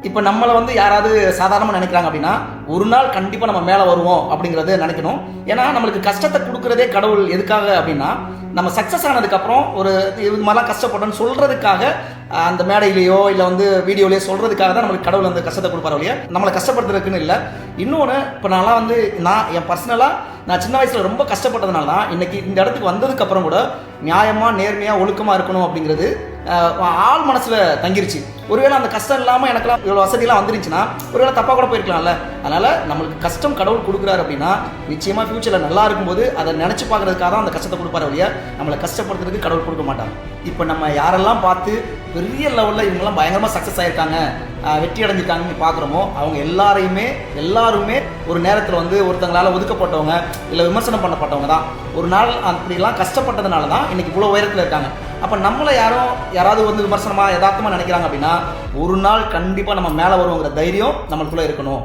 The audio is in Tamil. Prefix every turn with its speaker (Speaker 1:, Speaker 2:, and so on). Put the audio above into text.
Speaker 1: இப்போ நம்மளை வந்து யாராவது சாதாரணமாக நினைக்கிறாங்க அப்படின்னா ஒரு நாள் கண்டிப்பாக நம்ம மேலே வருவோம் அப்படிங்கிறத நினைக்கணும். ஏன்னா நம்மளுக்கு கஷ்டத்தை கொடுக்குறதே கடவுள் எதுக்காக அப்படின்னா நம்ம சக்ஸஸ் ஆனதுக்கப்புறம் ஒரு இது மாதிரிலாம் கஷ்டப்பட்டோன்னு சொல்கிறதுக்காக அந்த மேடையிலையோ இல்லை வந்து வீடியோலையோ சொல்கிறதுக்காக தான் நம்மளுக்கு கடவுள் அந்த கஷ்டத்தை கொடுப்பாரு இல்லையா, நம்மளை கஷ்டப்படுத்துறதுக்குன்னு இல்லை. இன்னொன்று இப்போ நான்லாம் வந்து என் பர்சனலாக நான் சின்ன வயசில் ரொம்ப கஷ்டப்பட்டதுனால தான் இன்றைக்கி இந்த இடத்துக்கு வந்ததுக்கப்புறம் கூட நியாயமாக நேர்மையாக ஒழுக்கமாக இருக்கணும் அப்படிங்கிறது ஆள் மனசில் தங்கிருச்சு. ஒருவேளை அந்த கஷ்டம் இல்லாமல் எனக்குலாம் இவ்வளோ வசதியெல்லாம் வந்துருந்துச்சுன்னா ஒருவேளை தப்பாக கூட போயிருக்கலாம்ல. அதனால் நம்மளுக்கு கஷ்டம் கடவுள் கொடுக்குறாரு அப்படின்னா நிச்சயமாக ஃப்யூச்சரில் நல்லா இருக்கும்போது அதை நினச்சி பார்க்குறதுக்காக தான் அந்த கஷ்டத்தை கொடுப்பாரு வழியா, நம்மளை கஷ்டப்படுத்துறதுக்கு கடவுள் கொடுக்க மாட்டாங்க. இப்போ நம்ம யாரெல்லாம் பார்த்து பெரிய லெவலில் இவங்கெல்லாம் பயங்கரமாக சக்ஸஸ் ஆகிருக்காங்க, வெற்றி அடைஞ்சிருக்காங்கன்னு பார்க்குறோமோ அவங்க எல்லாருமே ஒரு நேரத்தில் வந்து ஒருத்தங்களால் ஒதுக்கப்பட்டவங்க இல்லை விமர்சனம் பண்ணப்பட்டவங்க தான். ஒரு நாள் அப்படிலாம் கஷ்டப்பட்டதுனால தான் இன்றைக்கி இவ்வளோ உயரத்தில் இருக்காங்க. அப்போ நம்மளை யாராவது வந்து விமர்சனமாக யதார்த்தமாக நினைக்கிறாங்க அப்படின்னா ஒரு நாள் கண்டிப்பாக நம்ம மேலே வருவோங்கிற தைரியம் நம்மளுக்குள்ளே இருக்கணும்.